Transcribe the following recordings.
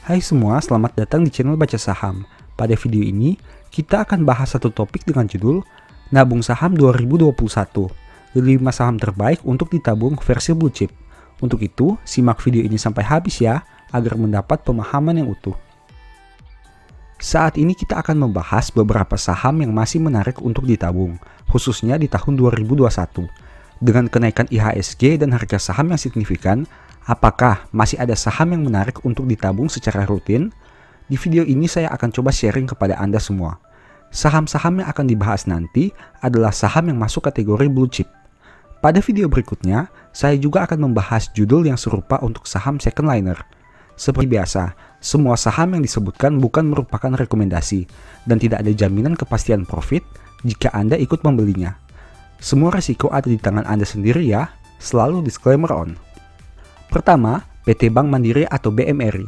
Hai semua, selamat datang di channel Baca Saham. Pada video ini, kita akan bahas satu topik dengan judul Nabung Saham 2021, 5 saham terbaik untuk ditabung versi blue chip. Untuk itu, simak video ini sampai habis ya, agar mendapat pemahaman yang utuh. Saat ini kita akan membahas beberapa saham yang masih menarik untuk ditabung, khususnya di tahun 2021. Dengan kenaikan IHSG dan harga saham yang signifikan, apakah masih ada saham yang menarik untuk ditabung secara rutin? Di video ini saya akan coba sharing kepada Anda semua. Saham-saham yang akan dibahas nanti adalah saham yang masuk kategori blue chip. Pada video berikutnya, saya juga akan membahas judul yang serupa untuk saham second liner. Seperti biasa, semua saham yang disebutkan bukan merupakan rekomendasi dan tidak ada jaminan kepastian profit jika Anda ikut membelinya. Semua resiko ada di tangan Anda sendiri ya, selalu disclaimer on. Pertama, PT Bank Mandiri atau BMRI.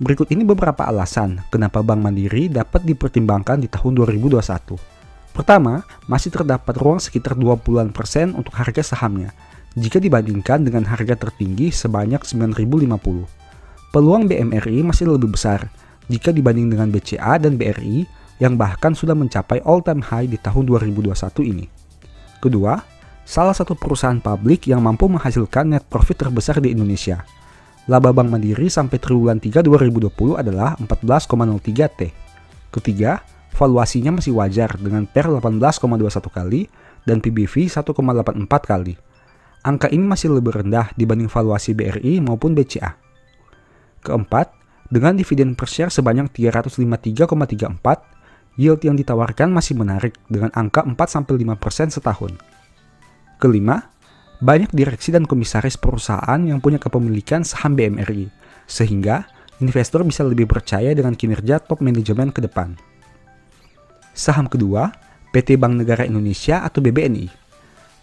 Berikut ini beberapa alasan kenapa Bank Mandiri dapat dipertimbangkan di tahun 2021. Pertama, masih terdapat ruang sekitar 20% untuk harga sahamnya, jika dibandingkan dengan harga tertinggi sebanyak 9.050. Peluang BMRI masih lebih besar jika dibanding dengan BCA dan BRI yang bahkan sudah mencapai all-time high di tahun 2021 ini. Kedua, salah satu perusahaan publik yang mampu menghasilkan net profit terbesar di Indonesia. Laba Bank Mandiri sampai triwulan 3 2020 adalah 14,03 T. Ketiga, valuasinya masih wajar dengan PER 18,21 kali dan PBV 1,84 kali. Angka ini masih lebih rendah dibanding valuasi BRI maupun BCA. Keempat, dengan dividen per share sebanyak 353,34, yield yang ditawarkan masih menarik dengan angka 4-5% setahun. Kelima, banyak direksi dan komisaris perusahaan yang punya kepemilikan saham BMRI, sehingga investor bisa lebih percaya dengan kinerja top manajemen ke depan. Saham kedua, PT Bank Negara Indonesia atau BBNI.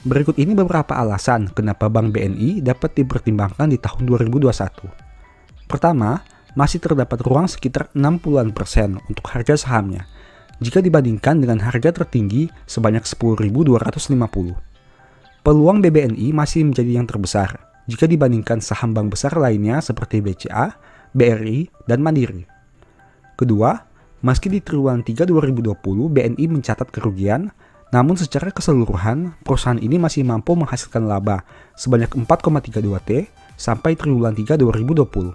Berikut ini beberapa alasan kenapa Bank BNI dapat dipertimbangkan di tahun 2021. Pertama, masih terdapat ruang sekitar 60% untuk harga sahamnya, jika dibandingkan dengan harga tertinggi sebanyak 10.250. Peluang BBNI masih menjadi yang terbesar jika dibandingkan saham bank besar lainnya seperti BCA, BRI, dan Mandiri. Kedua, meski di triwulan 3 2020 BNI mencatat kerugian, namun secara keseluruhan perusahaan ini masih mampu menghasilkan laba sebanyak 4,32 T sampai triwulan 3 2020.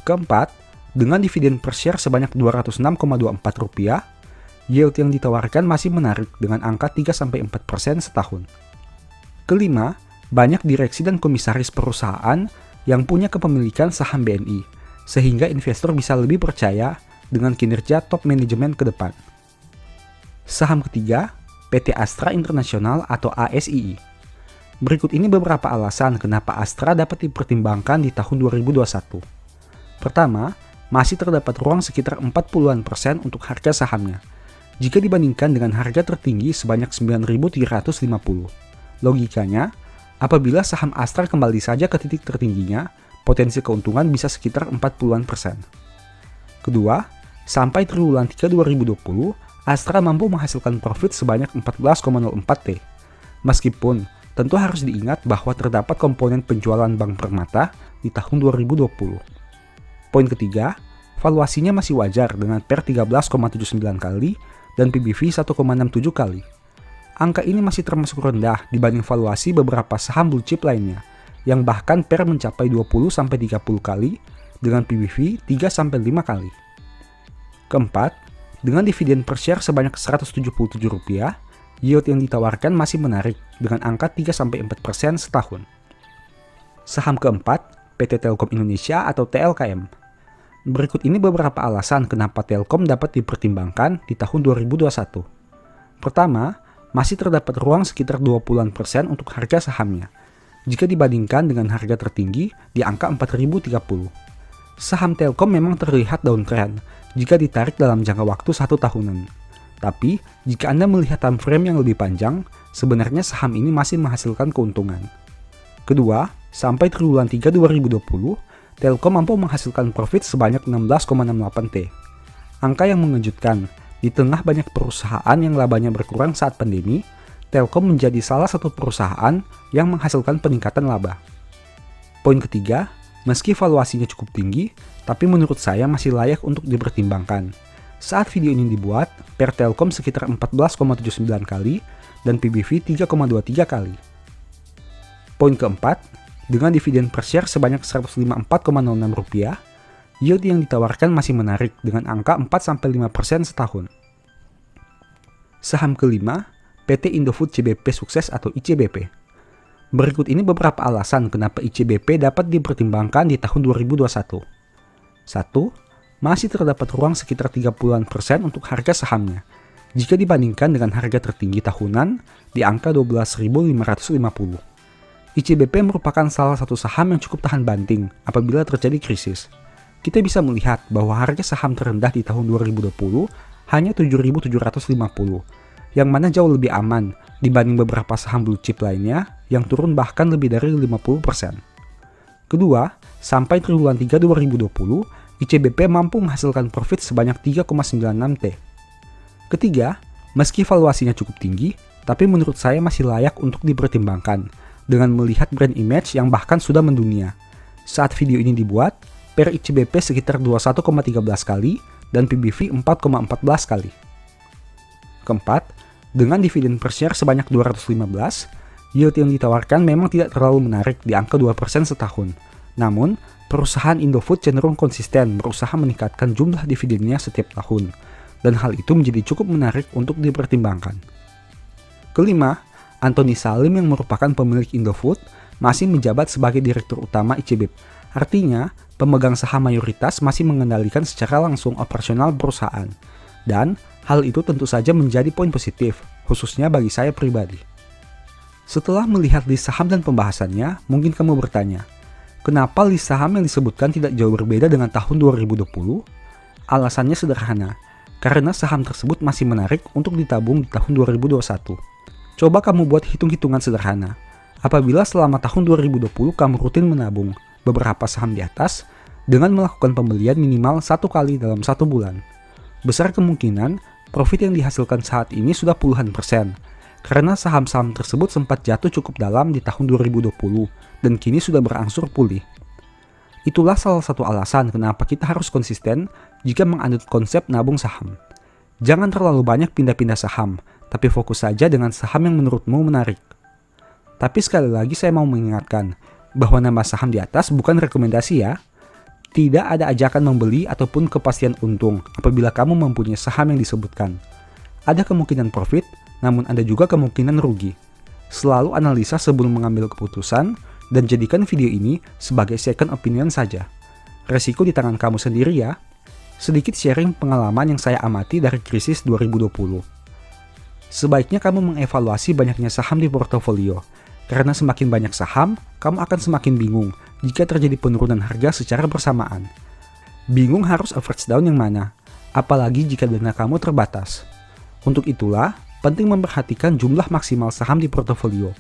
Keempat, dengan dividen per share sebanyak Rp206,24, yield yang ditawarkan masih menarik dengan angka 3-4% setahun. Kelima, banyak direksi dan komisaris perusahaan yang punya kepemilikan saham BNI, sehingga investor bisa lebih percaya dengan kinerja top manajemen ke depan. Saham ketiga, PT Astra International atau ASII. Berikut ini beberapa alasan kenapa Astra dapat dipertimbangkan di tahun 2021. Pertama, masih terdapat ruang sekitar 40% untuk harga sahamnya, jika dibandingkan dengan harga tertinggi sebanyak 9.350. Logikanya, apabila saham Astra kembali saja ke titik tertingginya, potensi keuntungan bisa sekitar 40%. Kedua, sampai triwulan 3 2020, Astra mampu menghasilkan profit sebanyak 14,04 T. Meskipun, tentu harus diingat bahwa terdapat komponen penjualan Bank Permata di tahun 2020. Poin ketiga, valuasinya masih wajar dengan PER 13,79 kali dan PBV 1,67 kali. Angka ini masih termasuk rendah dibanding valuasi beberapa saham blue chip lainnya, yang bahkan PER mencapai 20-30 kali dengan PBV 3-5 kali. Keempat, dengan dividen per share sebanyak Rp177, yield yang ditawarkan masih menarik dengan angka 3-4% setahun. Saham keempat, PT Telkom Indonesia atau TLKM. Berikut ini beberapa alasan kenapa Telkom dapat dipertimbangkan di tahun 2021. Pertama, masih terdapat ruang sekitar 20% untuk harga sahamnya, jika dibandingkan dengan harga tertinggi di angka 4.030. Saham Telkom memang terlihat downtrend jika ditarik dalam jangka waktu 1 tahunan. Tapi, jika Anda melihat time frame yang lebih panjang, sebenarnya saham ini masih menghasilkan keuntungan. Kedua, sampai triwulan 3 2020, Telkom mampu menghasilkan profit sebanyak 16,68 T. Angka yang mengejutkan. Di tengah banyak perusahaan yang labanya berkurang saat pandemi, Telkom menjadi salah satu perusahaan yang menghasilkan peningkatan laba. Poin ketiga, Meski valuasinya cukup tinggi, tapi menurut saya masih layak untuk dipertimbangkan. Saat video ini dibuat, PER Telkom sekitar 14,79 kali dan PBV 3,23 kali. Poin keempat, dengan dividen per share sebanyak Rp154,06, yield yang ditawarkan masih menarik dengan angka 4-5% setahun. Saham kelima, PT Indofood CBP Sukses atau ICBP. Berikut ini beberapa alasan kenapa ICBP dapat dipertimbangkan di tahun 2021. 1. Masih terdapat ruang sekitar 30% untuk harga sahamnya, jika dibandingkan dengan harga tertinggi tahunan di angka 12.550. ICBP merupakan salah satu saham yang cukup tahan banting apabila terjadi krisis. Kita bisa melihat bahwa harga saham terendah di tahun 2020 hanya 7.750, yang mana jauh lebih aman dibanding beberapa saham blue chip lainnya yang turun bahkan lebih dari 50%. Kedua, sampai triwulan 3 2020, ICBP mampu menghasilkan profit sebanyak 3,96 T. Ketiga, meski valuasinya cukup tinggi, tapi menurut saya masih layak untuk dipertimbangkan dengan melihat brand image yang bahkan sudah mendunia. Saat video ini dibuat, PER ICBP sekitar 21,13 kali dan PBV 4,14 kali. Keempat, dengan dividen per share sebanyak 215, yield yang ditawarkan memang tidak terlalu menarik di angka 2% setahun. Namun, perusahaan Indofood cenderung konsisten berusaha meningkatkan jumlah dividennya setiap tahun, dan hal itu menjadi cukup menarik untuk dipertimbangkan. Kelima, Antoni Salim yang merupakan pemilik Indofood masih menjabat sebagai direktur utama ICBP. Artinya, pemegang saham mayoritas masih mengendalikan secara langsung operasional perusahaan. Dan hal itu tentu saja menjadi poin positif, khususnya bagi saya pribadi. Setelah melihat list saham dan pembahasannya, mungkin kamu bertanya, kenapa list saham yang disebutkan tidak jauh berbeda dengan tahun 2020? Alasannya sederhana, karena saham tersebut masih menarik untuk ditabung di tahun 2021. Coba kamu buat hitung-hitungan sederhana. Apabila selama tahun 2020 kamu rutin menabung beberapa saham di atas dengan melakukan pembelian minimal 1 kali dalam 1 bulan, besar kemungkinan profit yang dihasilkan saat ini sudah puluhan persen, karena saham-saham tersebut sempat jatuh cukup dalam di tahun 2020 dan kini sudah berangsur pulih. Itulah salah satu alasan kenapa kita harus konsisten jika menganut konsep nabung saham. Jangan terlalu banyak pindah-pindah saham, tapi fokus saja dengan saham yang menurutmu menarik. Tapi sekali lagi saya mau mengingatkan bahwa nama saham di atas bukan rekomendasi ya. Tidak ada ajakan membeli ataupun kepastian untung apabila kamu mempunyai saham yang disebutkan. Ada kemungkinan profit, namun ada juga kemungkinan rugi. Selalu analisa sebelum mengambil keputusan dan jadikan video ini sebagai second opinion saja. Resiko di tangan kamu sendiri ya. Sedikit sharing pengalaman yang saya amati dari krisis 2020. Sebaiknya kamu mengevaluasi banyaknya saham di portofolio, karena semakin banyak saham, kamu akan semakin bingung jika terjadi penurunan harga secara bersamaan. Bingung harus average down yang mana, apalagi jika dana kamu terbatas. Untuk itulah, penting memperhatikan jumlah maksimal saham di portofolio,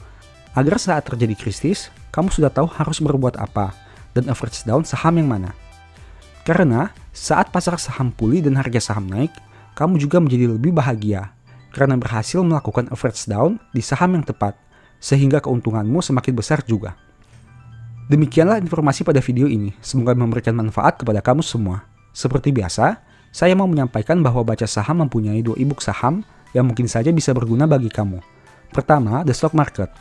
agar saat terjadi krisis, kamu sudah tahu harus berbuat apa, dan average down saham yang mana. Karena, saat pasar saham pulih dan harga saham naik, kamu juga menjadi lebih bahagia, karena berhasil melakukan average down di saham yang tepat, sehingga keuntunganmu semakin besar juga. Demikianlah informasi pada video ini, semoga memberikan manfaat kepada kamu semua. Seperti biasa, saya mau menyampaikan bahwa Baca Saham mempunyai 2 ebook saham yang mungkin saja bisa berguna bagi kamu. Pertama, The Stock Market,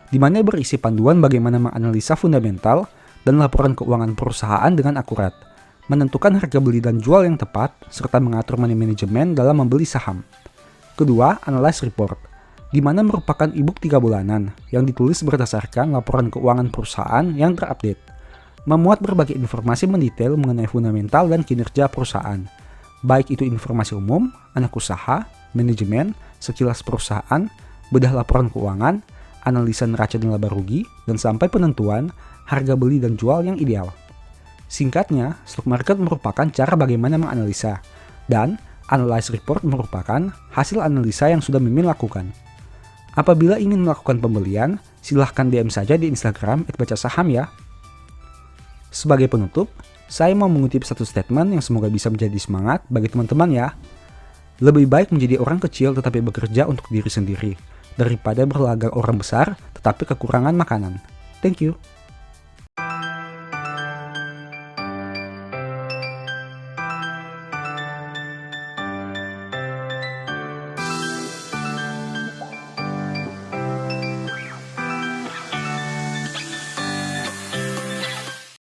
di mana berisi panduan bagaimana menganalisa fundamental dan laporan keuangan perusahaan dengan akurat, menentukan harga beli dan jual yang tepat, serta mengatur money management dalam membeli saham. Kedua, Analyze Report, di mana merupakan ebook 3 bulanan yang ditulis berdasarkan laporan keuangan perusahaan yang terupdate, memuat berbagai informasi mendetail mengenai fundamental dan kinerja perusahaan, baik itu informasi umum, anak usaha, manajemen, sekilas perusahaan, bedah laporan keuangan, analisa neraca dan laba rugi, dan sampai penentuan harga beli dan jual yang ideal. Singkatnya, stock market merupakan cara bagaimana menganalisa, dan Analyze Report merupakan hasil analisa yang sudah Mimin lakukan. Apabila ingin melakukan pembelian, silahkan DM saja di Instagram @bacasaham ya. Sebagai penutup, saya mau mengutip satu statement yang semoga bisa menjadi semangat bagi teman-teman ya. Lebih baik menjadi orang kecil tetapi bekerja untuk diri sendiri, daripada berlagak orang besar tetapi kekurangan makanan. Thank you.